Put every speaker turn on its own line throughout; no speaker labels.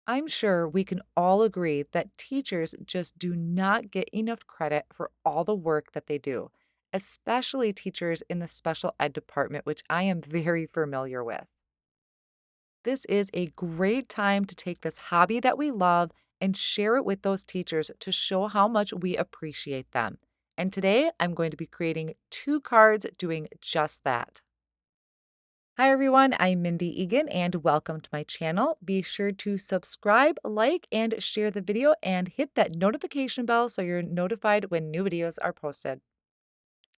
I'm sure we can all agree that teachers just do not get enough credit for all the work that they do, especially teachers in the special ed department, which I am very familiar with. This is a great time to take this hobby that we love and share it with those teachers to show how much we appreciate them. And today I'm going to be creating 2 cards doing just that. Hi everyone, I'm Mindy Eggen and welcome to my channel. Be sure to subscribe, like, and share the video and hit that notification bell so you're notified when new videos are posted.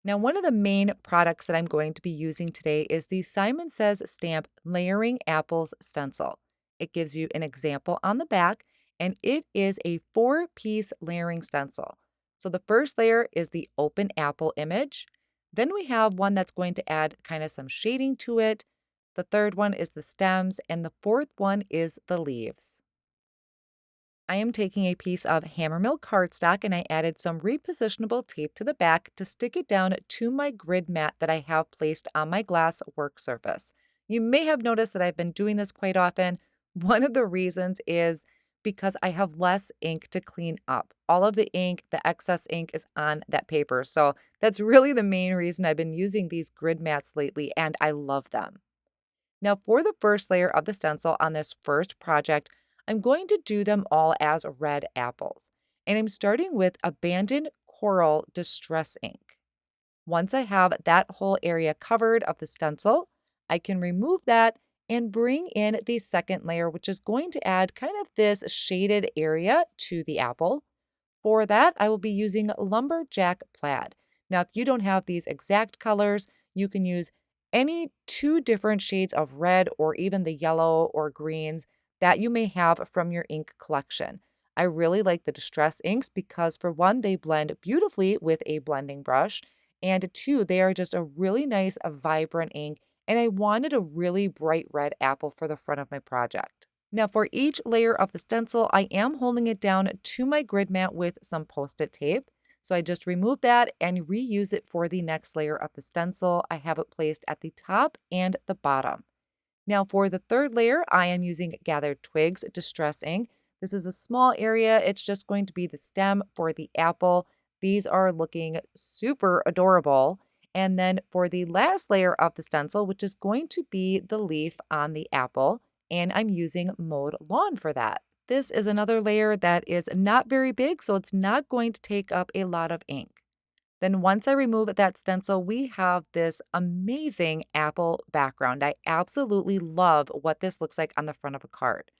Now, one of the main products that I'm going to be using today is the Simon Says Stamp Layering Apples Stencil. It gives you an example on the back, and it is a 4-piece layering stencil. So the first layer is the open apple image. Then we have one that's going to add kind of some shading to it. The third one is the stems, and the fourth one is the leaves. I am taking a piece of Hammermill cardstock and I added some repositionable tape to the back to stick it down to my grid mat that I have placed on my glass work surface. You may have noticed that I've been doing this quite often. One of the reasons is because I have less ink to clean up. All of the ink, the excess ink is on that paper. So that's really the main reason I've been using these grid mats lately, and I love them. Now, for the first layer of the stencil on this first project, I'm going to do them all as red apples. And I'm starting with Abandoned Coral Distress Ink. Once I have that whole area covered of the stencil, I can remove that and bring in the second layer, which is going to add kind of this shaded area to the apple. For that, I will be using Lumberjack Plaid. Now, if you don't have these exact colors, you can use any 2 different shades of red or even the yellow or greens that you may have from your ink collection. I really like the distress inks because, for one, they blend beautifully with a blending brush, and two, they are just a really nice, a vibrant ink, and I wanted a really bright red apple for the front of my project. Now, for each layer of the stencil, I am holding it down to my grid mat with some Post-it tape. So I just remove that and reuse it for the next layer of the stencil. I have it placed at the top and the bottom. Now, for the third layer, I am using Gathered Twigs Distress Ink. This is a small area. It's just going to be the stem for the apple. These are looking super adorable. And then for the last layer of the stencil, which is going to be the leaf on the apple, and I'm using Mowed Lawn for that. This is another layer that is not very big, so it's not going to take up a lot of ink. Then once I remove that stencil, we have this amazing apple background. I absolutely love what this looks like on the front of a card.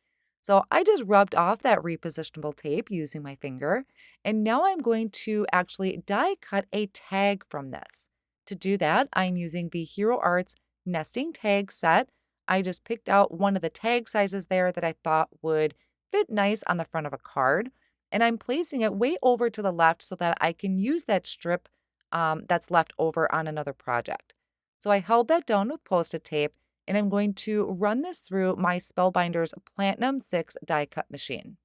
So I just rubbed off that repositionable tape using my finger, and now I'm going to actually die cut a tag from this. To do that, I'm using the Hero Arts nesting tag set. I just picked out one of the tag sizes there that I thought would fit nice on the front of a card, and I'm placing it way over to the left so that I can use that strip that's left over on another project. So I held that down with Post-it tape, and I'm going to run this through my Spellbinders Platinum 6 die cut machine.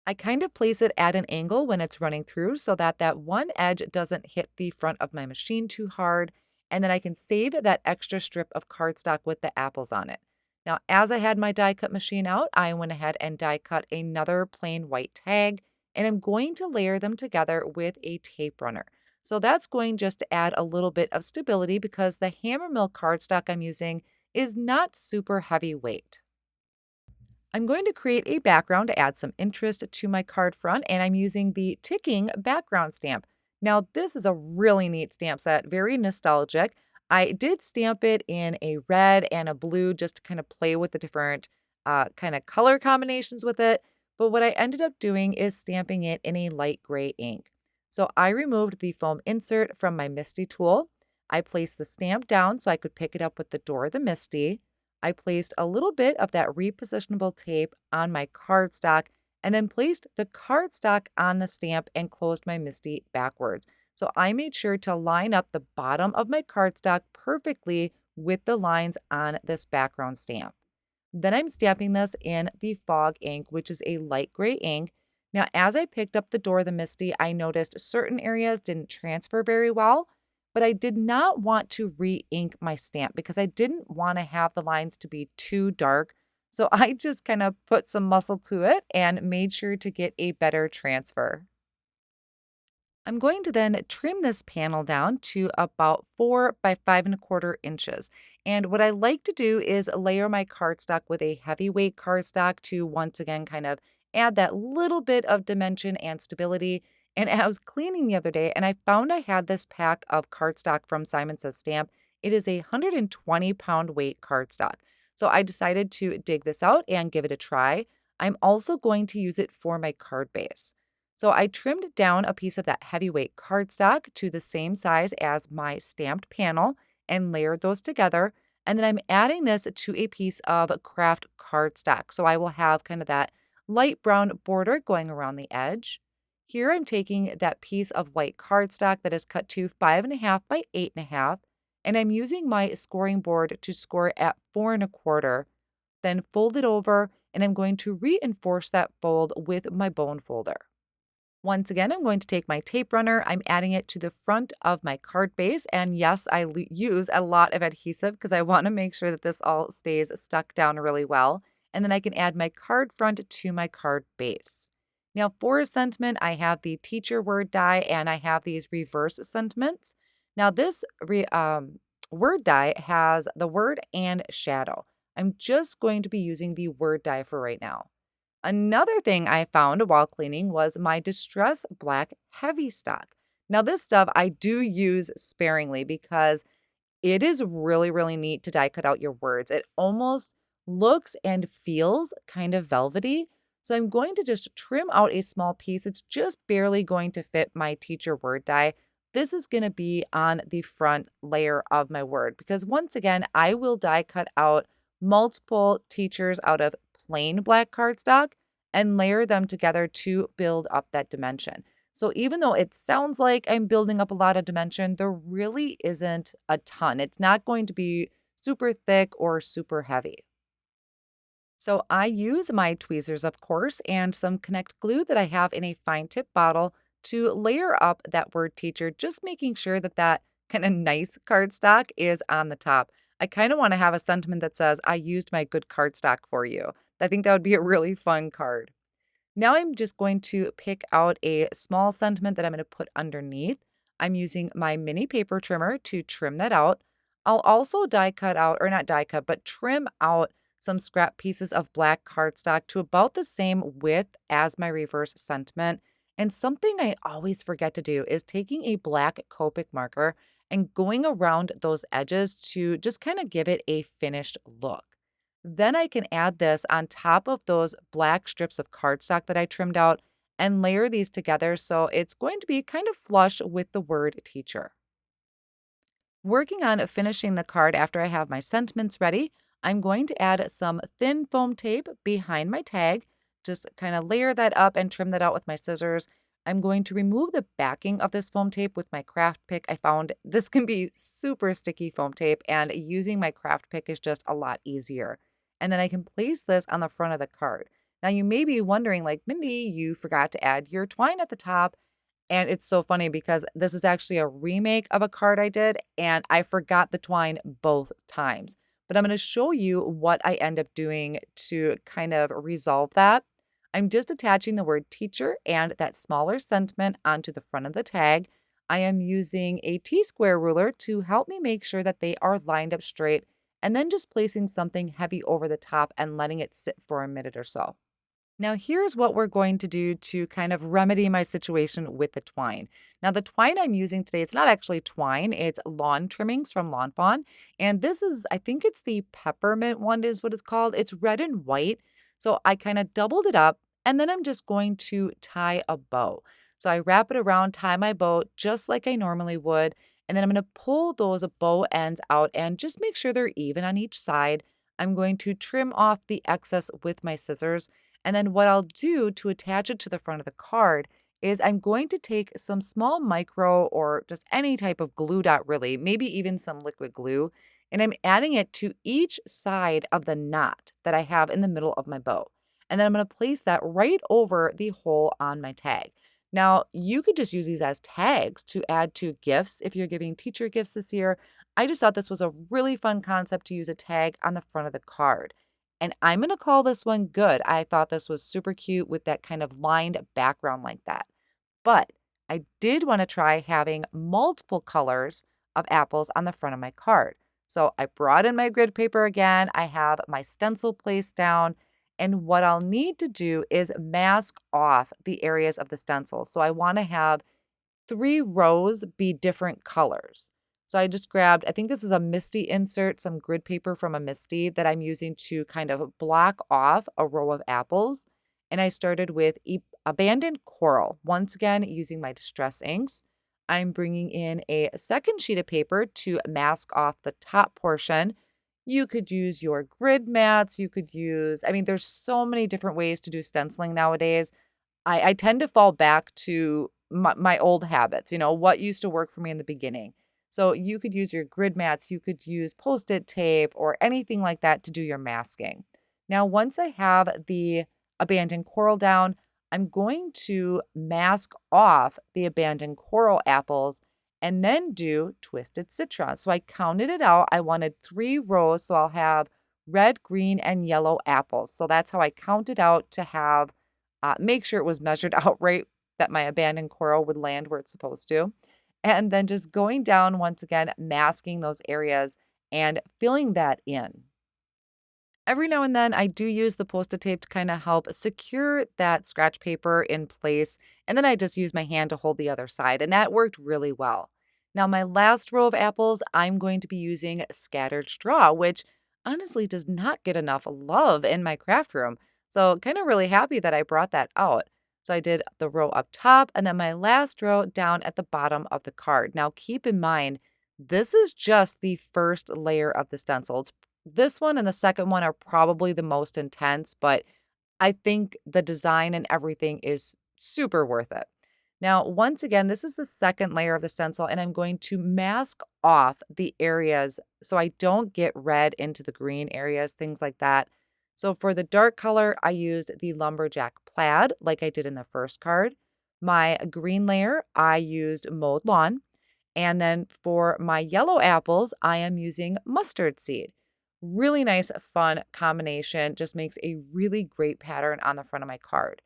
I kind of place it at an angle when it's running through so that that one edge doesn't hit the front of my machine too hard, and then I can save that extra strip of cardstock with the apples on it. Now, as I had my die cut machine out, I went ahead and die cut another plain white tag, and I'm going to layer them together with a tape runner. So that's going just to add a little bit of stability because the Hammermill cardstock I'm using is not super heavyweight. I'm going to create a background to add some interest to my card front, and I'm using the ticking background stamp. Now, this is a really neat stamp set, very nostalgic. I did stamp it in a red and a blue just to kind of play with the different kind of color combinations with it. But what I ended up doing is stamping it in a light gray ink. So I removed the foam insert from my Misty tool. I placed the stamp down so I could pick it up with the door of the Misty. I placed a little bit of that repositionable tape on my cardstock and then placed the cardstock on the stamp and closed my Misty backwards. So I made sure to line up the bottom of my cardstock perfectly with the lines on this background stamp. Then I'm stamping this in the Fog ink, which is a light gray ink. Now, as I picked up the door of the Misty, I noticed certain areas didn't transfer very well, but I did not want to re-ink my stamp because I didn't want to have the lines to be too dark. So I just kind of put some muscle to it and made sure to get a better transfer. I'm going to then trim this panel down to about 4 by 5 1/4 inches. And what I like to do is layer my cardstock with a heavyweight cardstock to once again kind of add that little bit of dimension and stability. And I was cleaning the other day and I found I had this pack of cardstock from Simon Says Stamp. It is a 120-pound weight cardstock. So I decided to dig this out and give it a try. I'm also going to use it for my card base. So I trimmed down a piece of that heavyweight cardstock to the same size as my stamped panel and layered those together. And then I'm adding this to a piece of KRAFT cardstock. So I will have kind of that light brown border going around the edge. Here I'm taking that piece of white cardstock that is cut to 5 1/2 by 8 1/2, and I'm using my scoring board to score at 4 1/4, then fold it over, and I'm going to reinforce that fold with my bone folder. Once again, I'm going to take my tape runner. I'm adding it to the front of my card base. And yes, I use a lot of adhesive because I want to make sure that this all stays stuck down really well. And then I can add my card front to my card base. Now for a sentiment, I have the teacher word die and I have these reverse sentiments. Now this word die has the word and shadow. I'm just going to be using the word die for right now. Another thing I found while cleaning was my Distress Black Heavystock. Now, this stuff I do use sparingly because it is really, really neat to die cut out your words. It almost looks and feels kind of velvety. So I'm going to just trim out a small piece. It's just barely going to fit my teacher word die. This is going to be on the front layer of my word because once again, I will die cut out multiple teachers out of plain black cardstock and layer them together to build up that dimension. So even though it sounds like I'm building up a lot of dimension, there really isn't a ton. It's not going to be super thick or super heavy. So I use my tweezers, of course, and some Connect glue that I have in a fine tip bottle to layer up that word teacher, just making sure that that kind of nice cardstock is on the top. I kind of want to have a sentiment that says, I used my good cardstock for you. I think that would be a really fun card. Now I'm just going to pick out a small sentiment that I'm going to put underneath. I'm using my mini paper trimmer to trim that out. I'll also die cut out, or not die cut, but trim out some scrap pieces of black cardstock to about the same width as my reverse sentiment. And something I always forget to do is taking a black Copic marker and going around those edges to just kind of give it a finished look. Then I can add this on top of those black strips of cardstock that I trimmed out and layer these together so it's going to be kind of flush with the word teacher. Working on finishing the card after I have my sentiments ready, I'm going to add some thin foam tape behind my tag, just kind of layer that up and trim that out with my scissors. I'm going to remove the backing of this foam tape with my craft pick. I found this can be super sticky foam tape, and using my craft pick is just a lot easier. And then I can place this on the front of the card. Now you may be wondering, like, Mindy, you forgot to add your twine at the top. And it's so funny because this is actually a remake of a card I did, and I forgot the twine both times. But I'm going to show you what I end up doing to kind of resolve that. I'm just attaching the word teacher and that smaller sentiment onto the front of the tag. I am using a T-square ruler to help me make sure that they are lined up straight, and then just placing something heavy over the top and letting it sit for a minute or so. Now, here's what we're going to do to kind of remedy my situation with the twine. Now, the twine I'm using today, it's not actually twine, it's lawn trimmings from Lawn Fawn. And this is, I think it's the peppermint one is what it's called. It's red and white. So I kind of doubled it up and then I'm just going to tie a bow. So I wrap it around, tie my bow just like I normally would. And then I'm going to pull those bow ends out and just make sure they're even on each side. I'm going to trim off the excess with my scissors. And then what I'll do to attach it to the front of the card is I'm going to take some small micro or just any type of glue dot really, maybe even some liquid glue, and I'm adding it to each side of the knot that I have in the middle of my bow. And then I'm going to place that right over the hole on my tag. Now, you could just use these as tags to add to gifts if you're giving teacher gifts this year. I just thought this was a really fun concept to use a tag on the front of the card. And I'm going to call this one good. I thought this was super cute with that kind of lined background like that. But I did want to try having multiple colors of apples on the front of my card. So I brought in my grid paper again. I have my stencil placed down. And what I'll need to do is mask off the areas of the stencil. So I want to have 3 rows be different colors. So I just grabbed, I think this is a Misty insert, some grid paper from a Misty that I'm using to kind of block off a row of apples. And I started with Abandoned Coral, once again using my Distress inks. I'm bringing in a second sheet of paper to mask off the top portion. You could use your grid mats. You could use, I mean, there's so many different ways to do stenciling nowadays. I tend to fall back to my old habits, what used to work for me in the beginning. So you could use your grid mats, you could use Post-it tape or anything like that to do your masking. Now, once I have the abandoned coral down, I'm going to mask off the abandoned coral apples and then do twisted citron. So I counted it out. I wanted 3 rows, so I'll have red, green, and yellow apples. So that's how I counted out to have make sure it was measured out right, that my abandoned coral would land where it's supposed to. And then just going down once again, masking those areas and filling that in. Every now and then, I do use the Post-it tape to kind of help secure that scratch paper in place, and then I just use my hand to hold the other side, and that worked really well. Now, my last row of apples, I'm going to be using Scattered Straw, which honestly does not get enough love in my craft room. So, kind of really happy that I brought that out. So, I did the row up top, and then my last row down at the bottom of the card. Now, keep in mind, this is just the first layer of the stencil. This one and the second one are probably the most intense, but I think the design and everything is super worth it. Now, once again, this is the second layer of the stencil, and I'm going to mask off the areas so I don't get red into the green areas, things like that. So for the dark color, I used the Lumberjack Plaid like I did in the first card. My green layer, I used Mowed Lawn. And then for my yellow apples, I am using Mustard Seed. Really nice, fun combination. Just makes a really great pattern on the front of my card.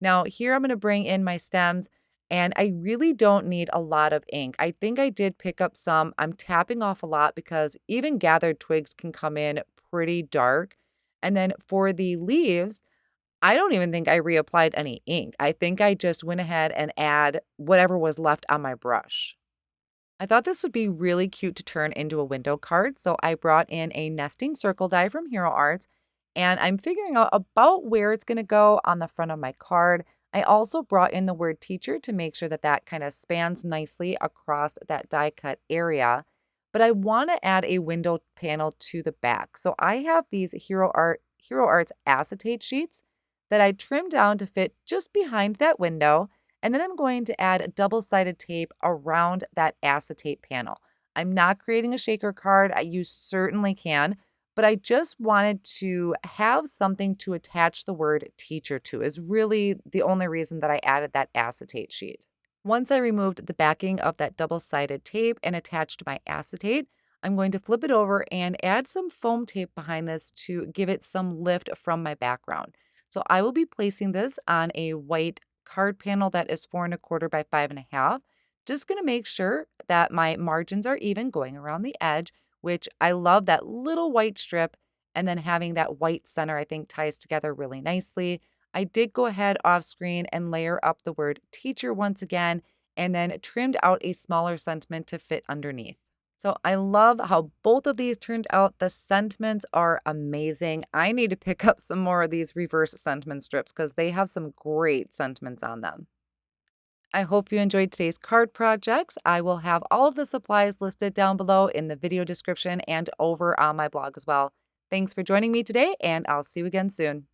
Now here I'm going to bring in my stems, and I really don't need a lot of ink. I think I did pick up some. I'm tapping off a lot because even gathered twigs can come in pretty dark. And then for the leaves, I don't even think I reapplied any ink. I think I just went ahead and add whatever was left on my brush. I thought this would be really cute to turn into a window card, so I brought in a nesting circle die from Hero Arts, and I'm figuring out about where it's going to go on the front of my card. I also brought in the word teacher to make sure that that kind of spans nicely across that die cut area, but I want to add a window panel to the back. So I have these Hero Arts acetate sheets that I trimmed down to fit just behind that window. And then I'm going to add double-sided tape around that acetate panel. I'm not creating a shaker card. You certainly can, but I just wanted to have something to attach the word teacher to is really the only reason that I added that acetate sheet. Once I removed the backing of that double-sided tape and attached my acetate, I'm going to flip it over and add some foam tape behind this to give it some lift from my background. So I will be placing this on a white card panel that is 4 1/4 by 5 1/2. Just going to make sure that my margins are even going around the edge, which I love that little white strip, and then having that white center I think ties together really nicely. I did go ahead off screen and layer up the word teacher once again, and then trimmed out a smaller sentiment to fit underneath. So I love how both of these turned out. The sentiments are amazing. I need to pick up some more of these reverse sentiment strips because they have some great sentiments on them. I hope you enjoyed today's card projects. I will have all of the supplies listed down below in the video description and over on my blog as well. Thanks for joining me today, and I'll see you again soon.